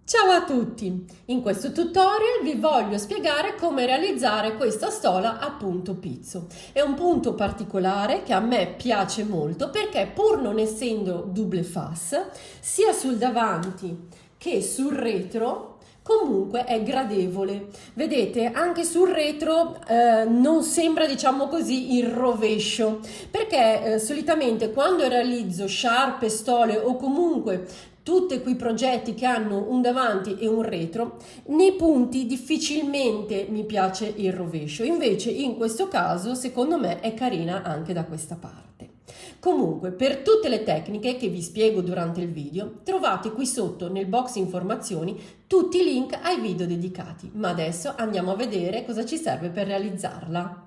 Ciao a tutti! In questo tutorial vi voglio spiegare come realizzare questa stola a punto pizzo. È un punto particolare che a me piace molto perché, pur non essendo double face, sia sul davanti che sul retro comunque è gradevole. Vedete, anche sul retro non sembra, diciamo così, il rovescio, perché solitamente quando realizzo sciarpe, stole o comunque tutti quei progetti che hanno un davanti e un retro, nei punti difficilmente mi piace il rovescio. Invece in questo caso secondo me è carina anche da questa parte. Comunque, per tutte le tecniche che vi spiego durante il video, trovate qui sotto nel box informazioni tutti i link ai video dedicati. Ma adesso andiamo a vedere cosa ci serve per realizzarla.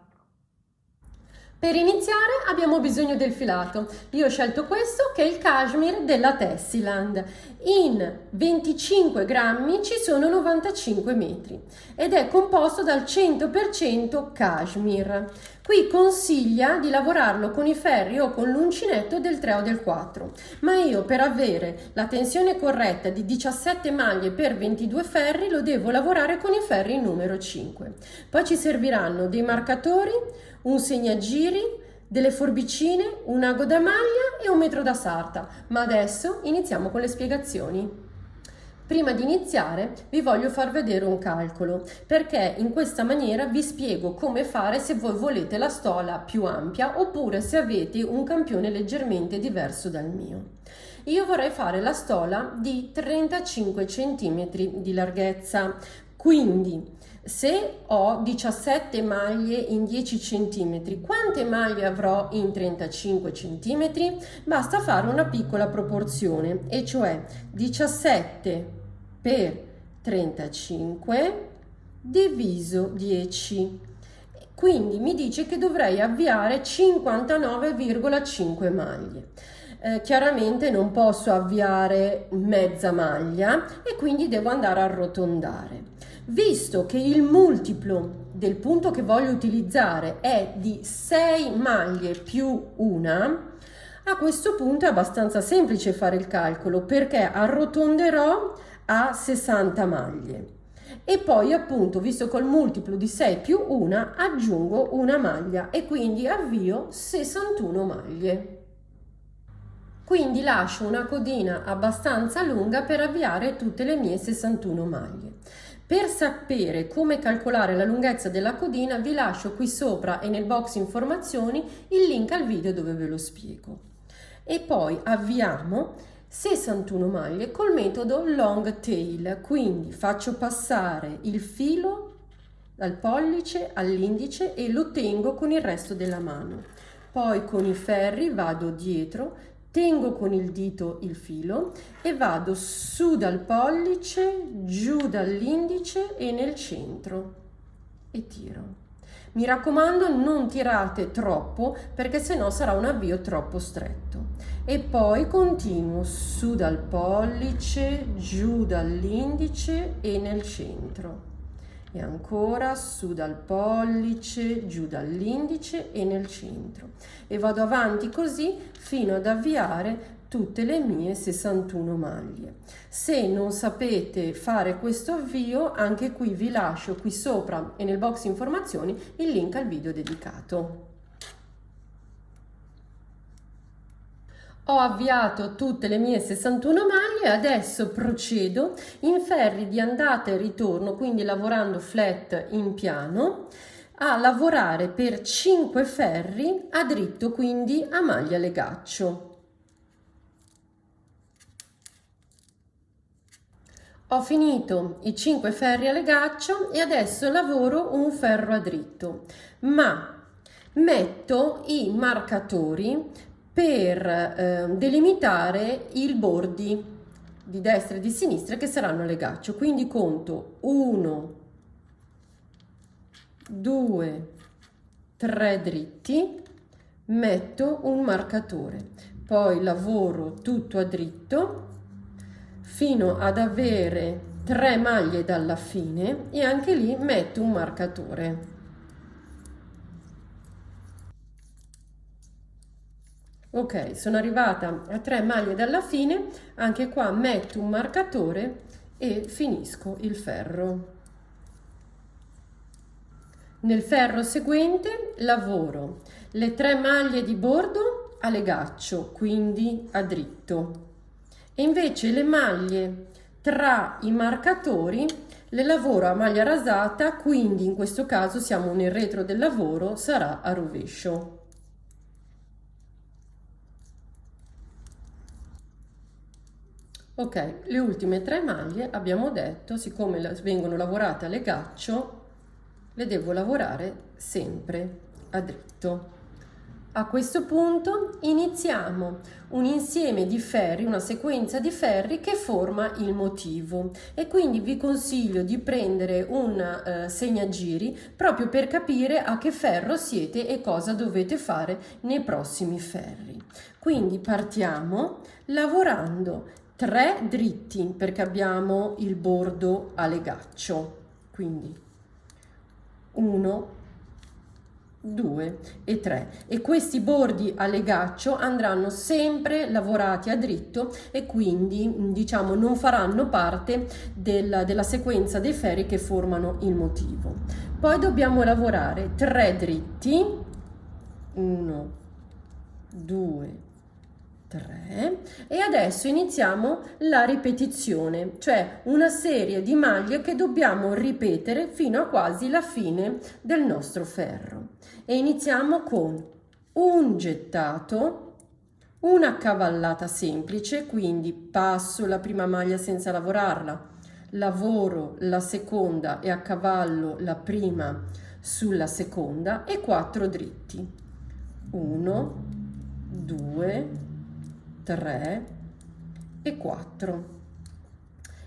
Per iniziare abbiamo bisogno del filato. Io ho scelto questo che è il cashmere della Tessiland. In 25 grammi ci sono 95 metri ed è composto dal 100% cashmere. Qui consiglia di lavorarlo con i ferri o con l'uncinetto del 3 o del 4, ma io per avere la tensione corretta di 17 maglie per 22 ferri lo devo lavorare con i ferri numero 5. Poi ci serviranno dei marcatori, un segnagiri, delle forbicine, un ago da maglia e un metro da sarta. Ma adesso iniziamo con le spiegazioni. Prima di iniziare vi voglio far vedere un calcolo, perché in questa maniera vi spiego come fare se voi volete la stola più ampia oppure se avete un campione leggermente diverso dal mio. Io vorrei fare la stola di 35 cm di larghezza, quindi se ho 17 maglie in 10 cm, quante maglie avrò in 35 cm? Basta fare una piccola proporzione, e cioè 17 per 35 diviso 10. Quindi mi dice che dovrei avviare 59,5 maglie. Chiaramente non posso avviare mezza maglia e quindi devo andare a arrotondare. Visto che il multiplo del punto che voglio utilizzare è di 6 maglie più una, a questo punto è abbastanza semplice fare il calcolo perché arrotonderò a 60 maglie e poi appunto, visto col multiplo di 6 più una, aggiungo una maglia e quindi avvio 61 maglie. Quindi lascio una codina abbastanza lunga per avviare tutte le mie 61 maglie. Per sapere come calcolare la lunghezza della codina vi lascio qui sopra e nel box informazioni il link al video dove ve lo spiego. E poi avviamo 61 maglie col metodo long tail, quindi faccio passare il filo dal pollice all'indice e lo tengo con il resto della mano. Poi con i ferri vado dietro, tengo con il dito il filo e vado su dal pollice, giù dall'indice e nel centro e tiro. Mi raccomando, non tirate troppo perché sennò sarà un avvio troppo stretto. E poi continuo su dal pollice, giù dall'indice e nel centro. E ancora su dal pollice, giù dall'indice e nel centro. E vado avanti così fino ad avviare tutte le mie 61 maglie. Se non sapete fare questo avvio, anche qui vi lascio qui sopra e nel box informazioni il link al video dedicato. Ho avviato tutte le mie 61 maglie, adesso procedo in ferri di andata e ritorno, quindi lavorando flat in piano, a lavorare per 5 ferri a dritto, quindi a maglia legaccio. Ho finito i 5 ferri a legaccio e adesso lavoro un ferro a dritto, ma metto i marcatori per delimitare i bordi di destra e di sinistra che saranno a legaccio. Quindi conto 1, 2, 3 dritti, metto un marcatore, poi lavoro tutto a dritto fino ad avere 3 maglie dalla fine e anche lì metto un marcatore. Ok, sono arrivata a 3 maglie dalla fine, anche qua metto un marcatore e finisco il ferro. Nel ferro seguente lavoro le 3 maglie di bordo a legaccio, quindi a dritto, e invece le maglie tra i marcatori le lavoro a maglia rasata, quindi in questo caso siamo nel retro del lavoro, sarà a rovescio. Ok, le ultime 3 maglie abbiamo detto, siccome vengono lavorate a legaccio, le devo lavorare sempre a dritto. A questo punto iniziamo un insieme di ferri, una sequenza di ferri che forma il motivo, e quindi vi consiglio di prendere un segnagiri proprio per capire a che ferro siete e cosa dovete fare nei prossimi ferri. Quindi partiamo lavorando 3 dritti perché abbiamo il bordo a legaccio, quindi 1, 2 e 3, e questi bordi a legaccio andranno sempre lavorati a dritto e quindi diciamo non faranno parte della sequenza dei ferri che formano il motivo. Poi dobbiamo lavorare 3 dritti, 1, 2, 3, e adesso iniziamo la ripetizione, cioè una serie di maglie che dobbiamo ripetere fino a quasi la fine del nostro ferro. E iniziamo con un gettato, una cavallata semplice, quindi passo la prima maglia senza lavorarla, lavoro la seconda e accavallo la prima sulla seconda, e 4 dritti, 1, 2, 3 e 4,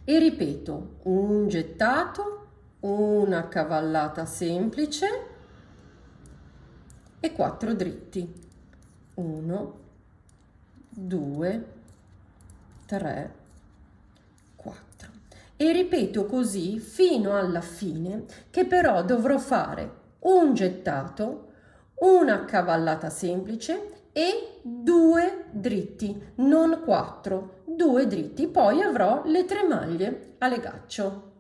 e ripeto un gettato, una cavallata semplice e 4 dritti, 1, 2, 3, 4, e ripeto così fino alla fine, che però dovrò fare un gettato, una cavallata semplice e 2 dritti, non 4, 2 dritti, poi avrò le 3 maglie a legaccio.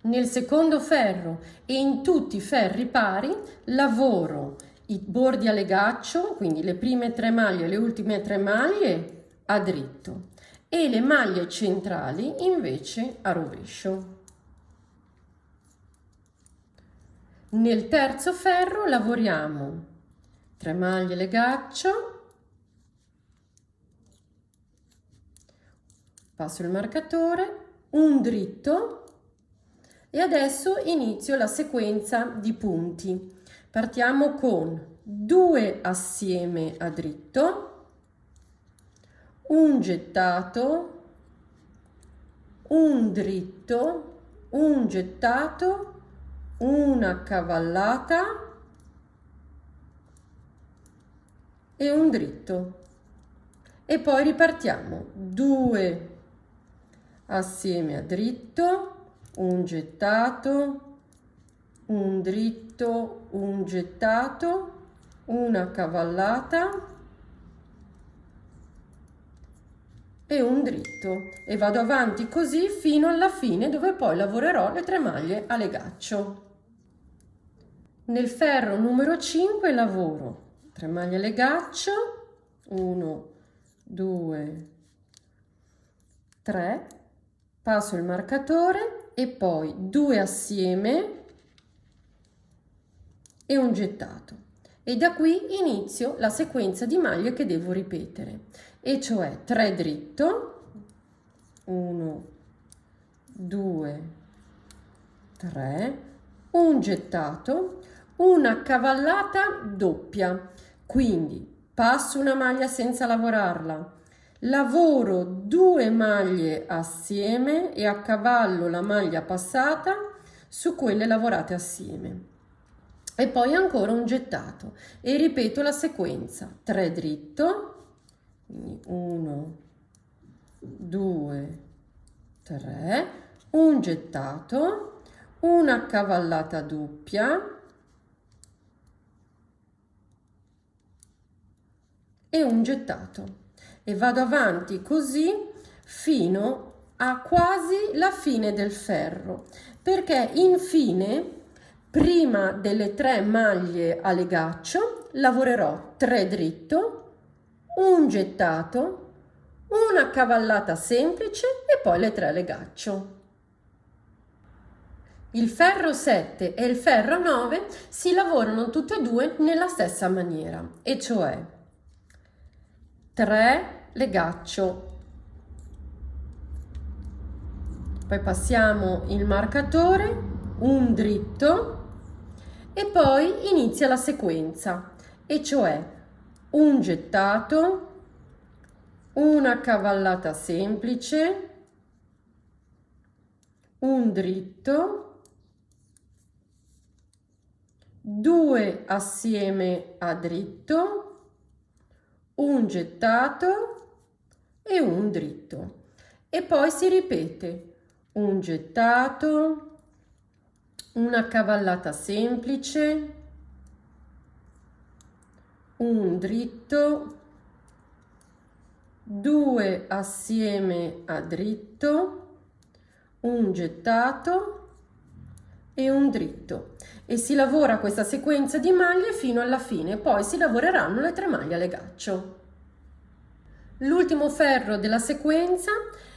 Nel secondo ferro e in tutti i ferri pari lavoro i bordi a legaccio, quindi le prime 3 maglie e le ultime 3 maglie a dritto, e le maglie centrali invece a rovescio. Nel terzo ferro lavoriamo 3 maglie legaccio, passo il marcatore, un dritto, e adesso inizio la sequenza di punti. Partiamo con 2 assieme a dritto, un gettato, un dritto, un gettato, una cavallata e un dritto, e poi ripartiamo 2 assieme a dritto, un gettato, un dritto, un gettato, una cavallata e un dritto, e vado avanti così fino alla fine, dove poi lavorerò le 3 maglie a legaccio. Nel ferro numero 5 lavoro 3 maglie a legaccio, 1, 2, 3, passo il marcatore e poi 2 assieme e un gettato, e da qui inizio la sequenza di maglie che devo ripetere, e cioè 3 dritto, 1, 2, 3, un gettato, una cavallata doppia, quindi passo una maglia senza lavorarla, lavoro 2 maglie assieme e accavallo la maglia passata su quelle lavorate assieme, e poi ancora un gettato, e ripeto la sequenza: 3 dritto, quindi 1, 2, 3, un gettato, una cavallata doppia e un gettato, e vado avanti così fino a quasi la fine del ferro, perché infine, prima delle 3 maglie a legaccio, lavorerò 3 dritto, un gettato, una cavallata semplice e poi le 3 a legaccio. Il ferro 7 e il ferro 9 si lavorano tutte e due nella stessa maniera, e cioè 3 legaccio, poi passiamo il marcatore, un dritto e poi inizia la sequenza, e cioè un gettato, una cavallata semplice, un dritto, 2 assieme a dritto, un gettato e un dritto, e poi si ripete un gettato, una cavallata semplice, un dritto, 2 assieme a dritto, un gettato e un dritto, e si lavora questa sequenza di maglie fino alla fine, poi si lavoreranno le 3 maglie a legaccio. L'ultimo ferro della sequenza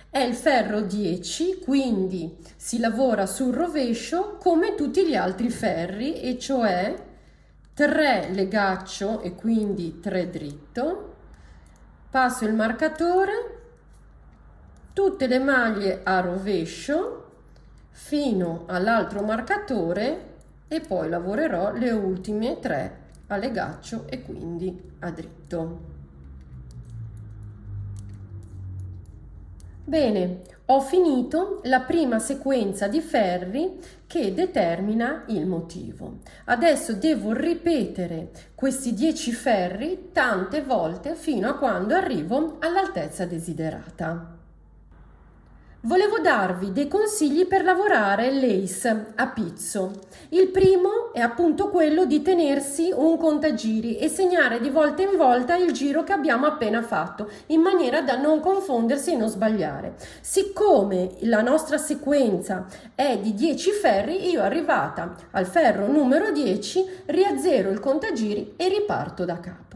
è il ferro 10, quindi si lavora sul rovescio come tutti gli altri ferri, e cioè 3 legaccio e quindi 3 dritto, passo il marcatore, tutte le maglie a rovescio fino all'altro marcatore e poi lavorerò le ultime 3 a legaccio e quindi a dritto. Bene, ho finito la prima sequenza di ferri che determina il motivo. Adesso devo ripetere questi 10 ferri tante volte fino a quando arrivo all'altezza desiderata. Volevo darvi dei consigli per lavorare lace a pizzo. Il primo è appunto quello di tenersi un contagiri e segnare di volta in volta il giro che abbiamo appena fatto, in maniera da non confondersi e non sbagliare. Siccome la nostra sequenza è di 10 ferri, io arrivata al ferro numero 10 riazzero il contagiri e riparto da capo.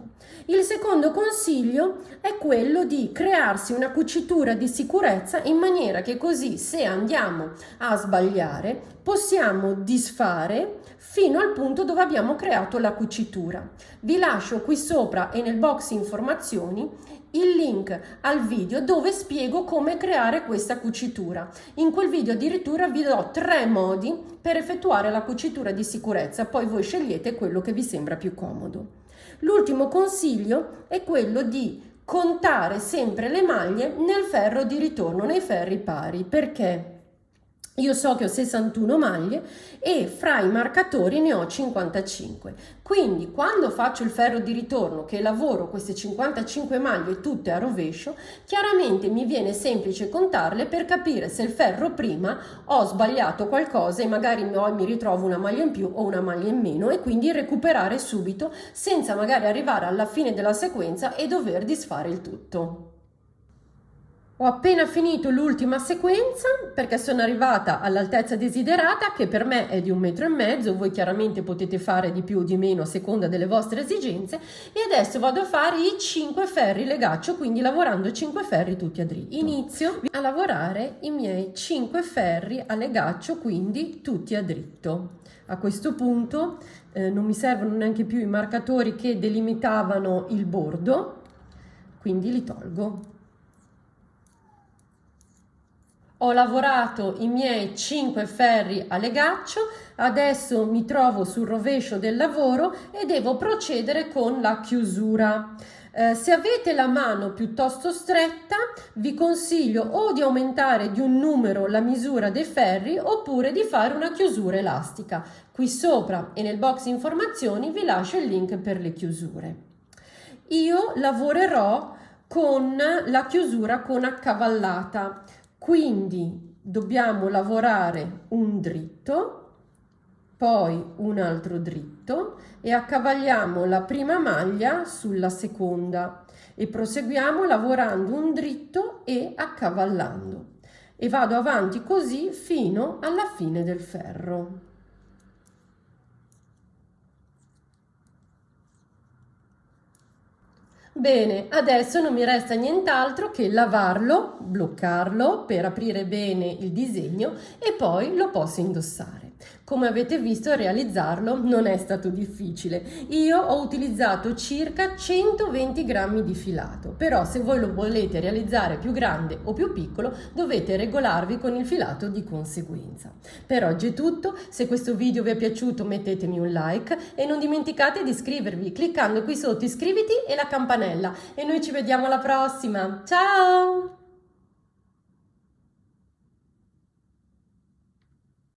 Il secondo consiglio è quello di crearsi una cucitura di sicurezza, in maniera che così, se andiamo a sbagliare, possiamo disfare fino al punto dove abbiamo creato la cucitura. Vi lascio qui sopra e nel box informazioni il link al video dove spiego come creare questa cucitura. In quel video addirittura vi do 3 modi per effettuare la cucitura di sicurezza, poi voi scegliete quello che vi sembra più comodo. L'ultimo consiglio è quello di contare sempre le maglie nel ferro di ritorno, nei ferri pari, perché io so che ho 61 maglie e fra i marcatori ne ho 55. Quindi quando faccio il ferro di ritorno, che lavoro queste 55 maglie tutte a rovescio, chiaramente mi viene semplice contarle per capire se il ferro prima ho sbagliato qualcosa e magari mi ritrovo una maglia in più o una maglia in meno, e quindi recuperare subito senza magari arrivare alla fine della sequenza e dover disfare il tutto. Ho appena finito l'ultima sequenza perché sono arrivata all'altezza desiderata, che per me è di 1,5 metri, voi chiaramente potete fare di più o di meno a seconda delle vostre esigenze, e adesso vado a fare i 5 ferri legaccio, quindi lavorando 5 ferri tutti a dritto. Inizio a lavorare i miei 5 ferri a legaccio, quindi tutti a dritto. A questo punto non mi servono neanche più i marcatori che delimitavano il bordo, quindi li tolgo. Ho lavorato i miei 5 ferri a legaccio, adesso mi trovo sul rovescio del lavoro e devo procedere con la chiusura. Se avete la mano piuttosto stretta, vi consiglio o di aumentare di un numero la misura dei ferri oppure di fare una chiusura elastica. Qui sopra e nel box informazioni vi lascio il link per le chiusure. Io lavorerò con la chiusura con accavallata. Quindi dobbiamo lavorare un dritto, poi un altro dritto e accavaliamo la prima maglia sulla seconda e proseguiamo lavorando un dritto e accavallando. e vado avanti così fino alla fine del ferro. Bene, adesso non mi resta nient'altro che lavarlo, bloccarlo per aprire bene il disegno e poi lo posso indossare. Come avete visto, realizzarlo non è stato difficile. Io ho utilizzato circa 120 grammi di filato, però se voi lo volete realizzare più grande o più piccolo dovete regolarvi con il filato di conseguenza. Per oggi è tutto, se questo video vi è piaciuto mettetemi un like e non dimenticate di iscrivervi cliccando qui sotto iscriviti e la campanella e noi ci vediamo alla prossima. Ciao!